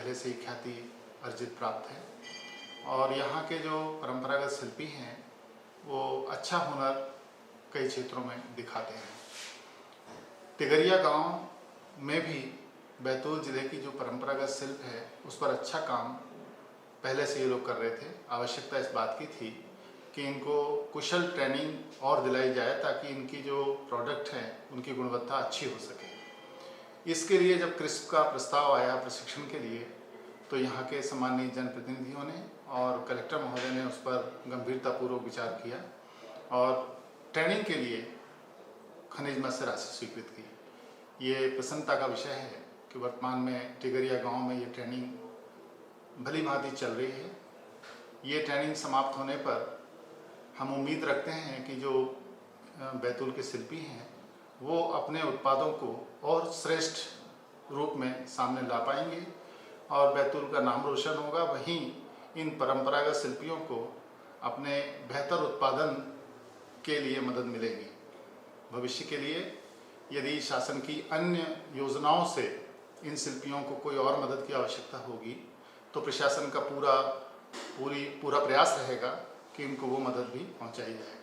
पहले से ही ख्याति अर्जित प्राप्त है और यहाँ के जो परंपरागत शिल्पी हैं वो अच्छा हुनर कई क्षेत्रों में दिखाते हैं। तिगरिया गांव में भी बैतूल जिले की जो परंपरागत शिल्प है उस पर अच्छा काम पहले से ये लोग कर रहे थे। आवश्यकता इस बात की थी कि इनको कुशल ट्रेनिंग और दिलाई जाए ताकि इनकी जो प्रोडक्ट हैं उनकी गुणवत्ता अच्छी हो सके। इसके लिए जब क्रिस्प का प्रस्ताव आया प्रशिक्षण के लिए तो यहाँ के सम्मानित जनप्रतिनिधियों ने और कलेक्टर महोदय ने उस पर गंभीरतापूर्वक विचार किया और ट्रेनिंग के लिए खनिज मत्स्य राशि स्वीकृत की। ये प्रसन्नता का विषय है कि वर्तमान में तिगरिया गांव में ये ट्रेनिंग भली भांति चल रही है। ये ट्रेनिंग समाप्त होने पर हम उम्मीद रखते हैं कि जो बैतूल के शिल्पी हैं वो अपने उत्पादों को और श्रेष्ठ रूप में सामने ला पाएंगे और बैतूल का नाम रोशन होगा। वहीं इन परंपरागत शिल्पियों को अपने बेहतर उत्पादन के लिए मदद मिलेगी। भविष्य के लिए यदि शासन की अन्य योजनाओं से इन शिल्पियों को कोई और मदद की आवश्यकता होगी तो प्रशासन का पूरा प्रयास रहेगा कि इनको वो मदद भी पहुंचाई जाए।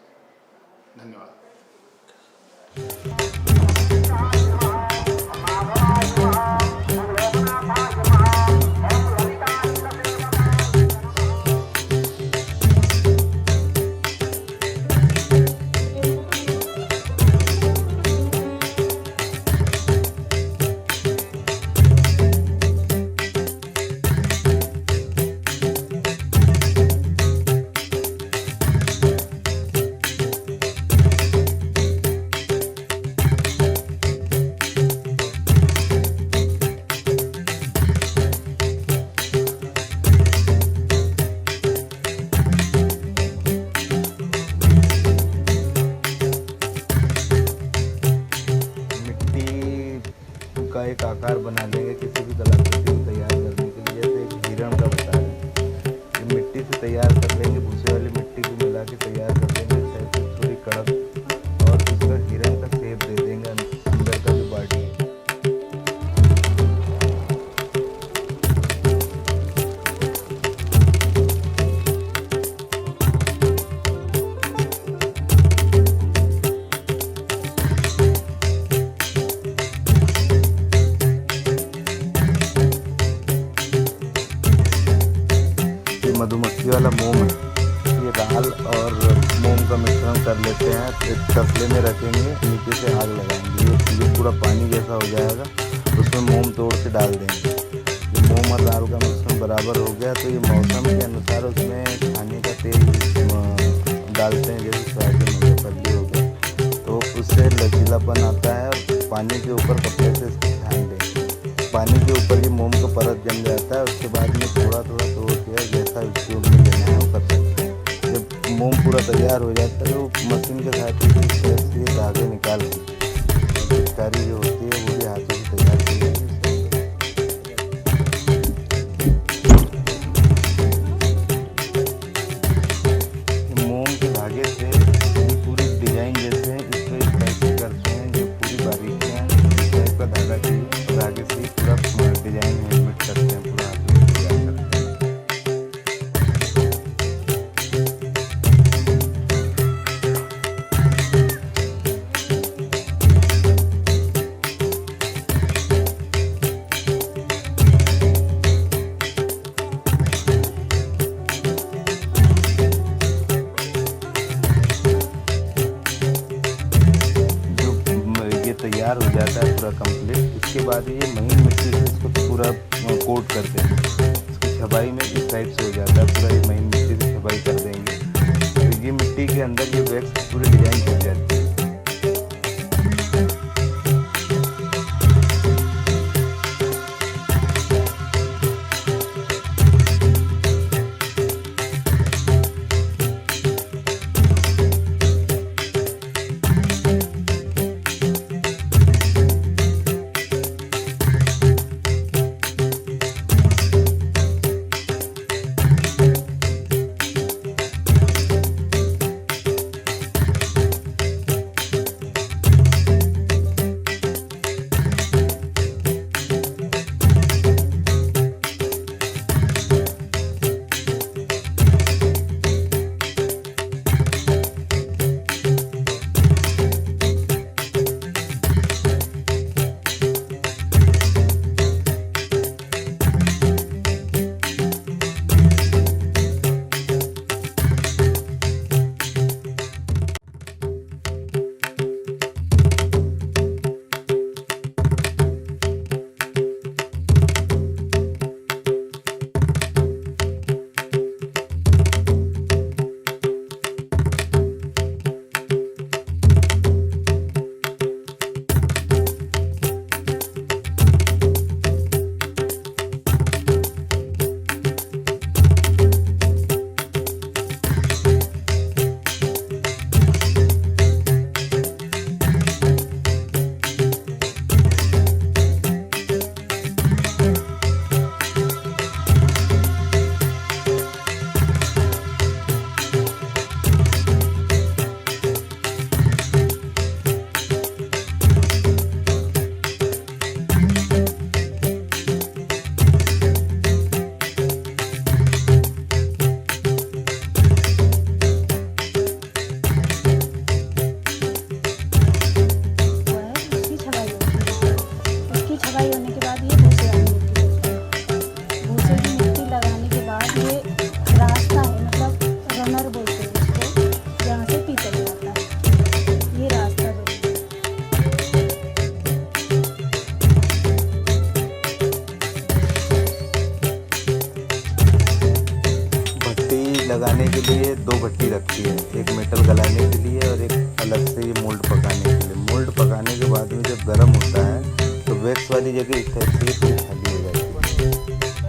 धन्यवाद। का एक आकार बना लेंगे किसी भी कलाकृति को तैयार करने के लिए। जैसे एक हिरण का बता रहे हैं, ये मिट्टी से तैयार कर लेंगे, भूसे वाली मिट्टी को मिला के तैयार कर लेंगे थोड़ी कड़क और उसका हिरण का शेप दे देंगे अंदर का जो बॉडी है। मधुमक्खी वाला मोम है, ये राल और मोम का मिश्रण कर लेते हैं, एक तसले में रखेंगे, नीचे से आग लगाएंगे, ये पूरा पानी जैसा हो जाएगा, उसमें मोम तोड़ के डाल देंगे। ये मोम और राल का मिश्रण बराबर हो गया तो ये मौसम के अनुसार उसमें खाने का तेल डालते हैं, जैसे सोयाबीन हो गया, फल्ली हो गया, तो उससे लचीलापन आता है और पानी के ऊपर कपड़े से इसको छान देंगे। पानी के ऊपर ये मोम का परत जम जाता है, उसके बाद में थोड़ा थोड़ा तोड़ के जैसा उपयोग में लेना है वो कर सकते हैं। जब मोम पूरा तैयार हो जाता है तो मशीन के साथ ही धागे निकाल के पिचकारी जो होती है वो भी हाथों से तैयार की जाती है। मोम के धागे से पूरी डिजाइन जैसे इसको इस टाइप से करते हैं, जो पूरी बारीकियाँ इस टाइप का धागा चाहिए, धागे से पूरा डिजाइन हेलमेट करते हैं, पूरा हाथों से तैयार करते हैं। तैयार हो जाता है पूरा कंप्लीट। इसके बाद ये महीन मिट्टी से इसको पूरा कोट करते हैं, इसकी छबाई में इस साइड से हो जाता है पूरा, ये महीन मिट्टी से छबाई कर देंगे तो ये मिट्टी के अंदर ये वैक्स पूरी डिजाइन हो जाती है। लगाने के लिए 2 भट्टी रखी है, एक मेटल गलाने के लिए और एक अलग से ये मोल्ड पकाने के लिए। मोल्ड पकाने के बाद में जब गर्म होता है तो वैक्स वाली जगह इस टाइप से पूरी खाली हो जाती है।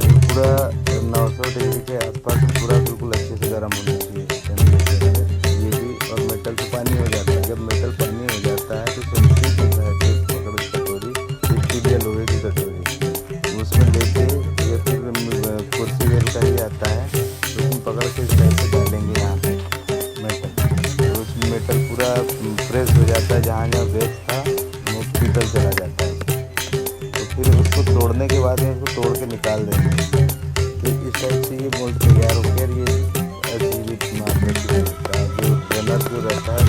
ये पूरा 900 डिग्री के आसपास पूरा बिल्कुल अच्छे से गर्म होना चाहिए टेम्परेचर से। ये भी और मेटल से पानी हो जाता है। जब मेटल पानी हो जाता है तो सेंसिटिव होता है कटोरी, स्टील या लोहे की कटोरी, उसमें लेके या फिर कुर्सी वेल का ही आता है, उसमें पकड़ के इस टाइप से डालेंगे यहाँ पे मेटल, तो उसमें मेटल पूरा फ्रेश हो जाता है। जहाँ जहाँ वेक्स था वो पीतल चला जाता है। तो फिर उसको तोड़ने के बाद में उसको तोड़ के निकाल देंगे। फिर इस टाइप से ये मोल्ड तैयार हो गया। ये ऐसी मारने की होता है, जो रनर जो रहता है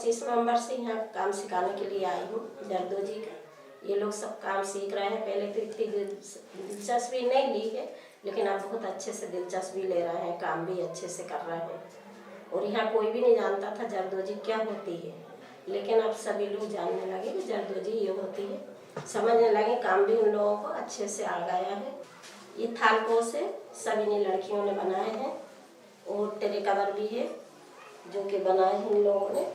उसमें नवंबर से यहाँ काम सिखाने के लिए आई हूँ जरदोजी का। ये लोग सब काम सीख रहे हैं। पहले तो इतनी दिलचस्पी नहीं ली है, लेकिन अब बहुत अच्छे से दिलचस्पी ले रहे हैं, काम भी अच्छे से कर रहे हैं। और यहाँ कोई भी नहीं जानता था जरदोजी क्या होती है, लेकिन अब सभी लोग जानने लगे कि जरदोजी ये होती है, समझने लगे। काम भी उन लोगों को अच्छे से आ गया है। ये थालपोश है, सभी ने लड़कियों ने बनाए हैं। और ट्रे कवर भी है जो कि बनाए हैं इन लोगों ने।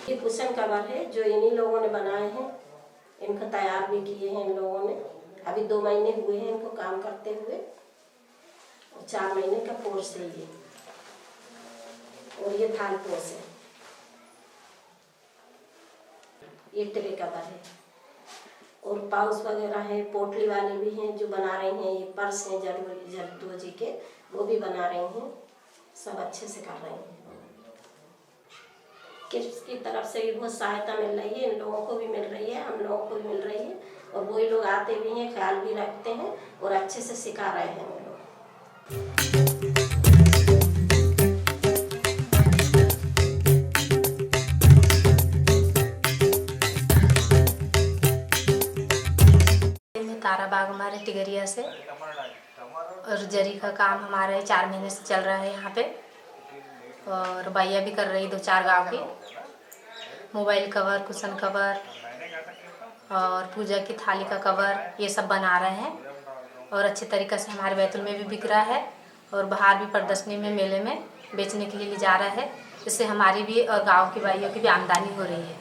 ये कुशन कवर है जो इन्हीं लोगों ने बनाए हैं, इनको तैयार भी किए हैं इन लोगों ने। अभी 2 महीने हुए हैं इनको काम करते हुए, और 4 महीने का कोर्स है ये। और ये थालपोश है, ये ट्रे कवर है, और पाउच वगैरह है, पोटली वाले भी हैं जो बना रहे हैं। ये पर्स हैं जरदोजी के, वो भी बना रहे हैं। सब अच्छे से कर रहे हैं। किसकी तरफ से भी बहुत सहायता मिल रही है, इन लोगों को भी मिल रही है, हम लोगों को भी मिल रही है। और वही लोग आते भी हैं, ख्याल भी रखते हैं और अच्छे से सिखा रहे हैं हम लोग। ताराबाग हमारे टिगरिया से, और जरी का काम हमारे 4 महीने से चल रहा है यहाँ पे। और भैया भी कर रही 2-4 गांव की। मोबाइल कवर, कुशन कवर और पूजा की थाली का कवर, ये सब बना रहे हैं। और अच्छे तरीक़े से हमारे बैतूल में भी बिक रहा है, और बाहर भी प्रदर्शनी में, मेले में बेचने के लिए ले जा रहा है। इससे हमारी भी और गांव की भाइयों की भी आमदनी हो रही है।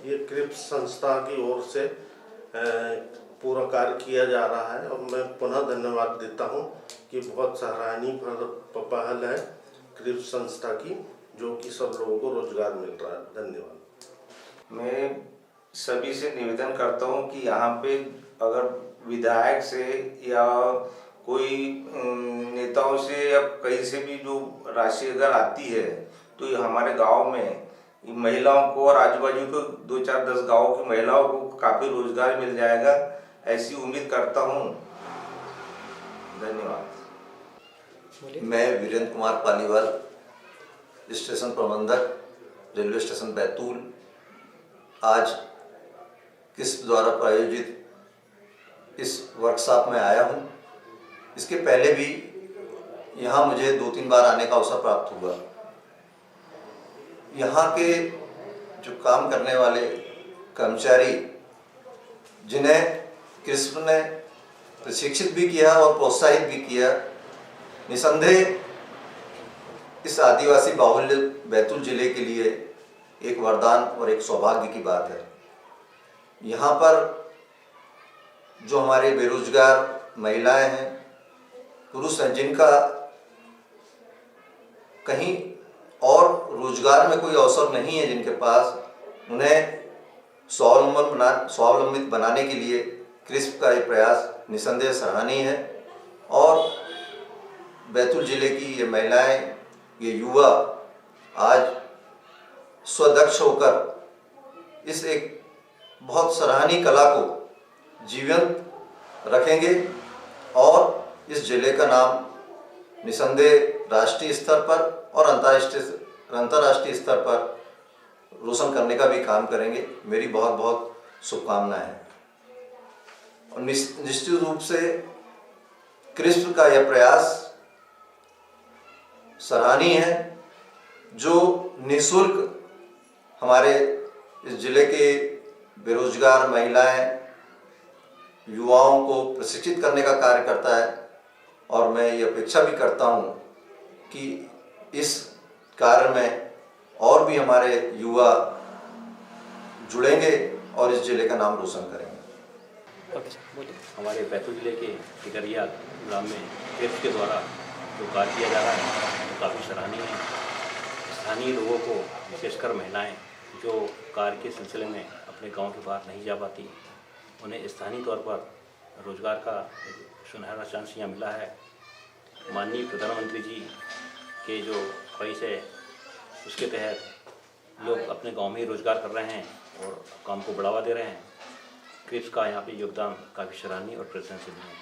ये क्रिप्स संस्था की ओर से पूरा कार्य किया जा रहा है, और मैं पुनः धन्यवाद देता हूं कि बहुत सराहनीय पहल है क्रिप्स संस्था की, जो कि सब लोगों को रोजगार मिल रहा है। धन्यवाद। मैं सभी से निवेदन करता हूं कि यहाँ पे अगर विधायक से या कोई नेताओं से या कहीं से भी जो राशि अगर आती है, तो ये हमारे गांव में महिलाओं को और आजू बाजू के 2-4-10 गाँव की महिलाओं को काफ़ी रोजगार मिल जाएगा, ऐसी उम्मीद करता हूँ। धन्यवाद। मैं वीरेंद्र कुमार पालीवाल, स्टेशन प्रबंधक, रेलवे स्टेशन बैतूल आज किस द्वारा प्रायोजित इस वर्कशॉप में आया हूँ। इसके पहले भी यहाँ मुझे 2-3 बार आने का अवसर प्राप्त हुआ। यहाँ के जो काम करने वाले कर्मचारी, जिन्हें कृष्ण ने प्रशिक्षित भी किया और प्रोत्साहित भी किया, निसंदेह इस आदिवासी बाहुल्य बैतूल जिले के लिए एक वरदान और एक सौभाग्य की बात है। यहाँ पर जो हमारे बेरोजगार महिलाएं हैं, पुरुष हैं, जिनका कहीं और रोजगार में कोई अवसर नहीं है, जिनके पास, उन्हें स्वावलंबित बनाने के लिए क्रिस्प का ये प्रयास निसंदेह सराहनीय है। और बैतूल जिले की ये महिलाएं, ये युवा आज स्वदक्ष होकर इस एक बहुत सराहनीय कला को जीवंत रखेंगे और इस जिले का नाम निसंदेह राष्ट्रीय स्तर पर और अंतर्राष्ट्रीय स्तर पर रोशन करने का भी काम करेंगे। मेरी बहुत बहुत शुभकामनाएं हैं। और निश्चित रूप से क्रिस्प का यह प्रयास सराहनीय है, जो निःशुल्क हमारे इस जिले के बेरोजगार महिलाएं, युवाओं को प्रशिक्षित करने का कार्य करता है। और मैं ये अपेक्षा भी करता हूँ कि इस कार्य में और भी हमारे युवा जुड़ेंगे और इस जिले का नाम रोशन करेंगे। हमारे बैतूल जिले के टिकरिया ग्राम में क्रिस्प के द्वारा जो कार्य किया जा रहा है वो काफ़ी सराहनीय है। स्थानीय लोगों को, विशेषकर महिलाएं जो कार्य के सिलसिले में अपने गांव के बाहर नहीं जा पाती, उन्हें स्थानीय तौर पर रोजगार का सुनहरा चांस यहाँ मिला है। माननीय प्रधानमंत्री जी के जो ख्वाहिश है, उसके तहत लोग अपने गांव में ही रोजगार कर रहे हैं और काम को बढ़ावा दे रहे हैं। क्रिप्स का यहाँ पे योगदान काफ़ी सराहनीय और प्रशंसनीय है।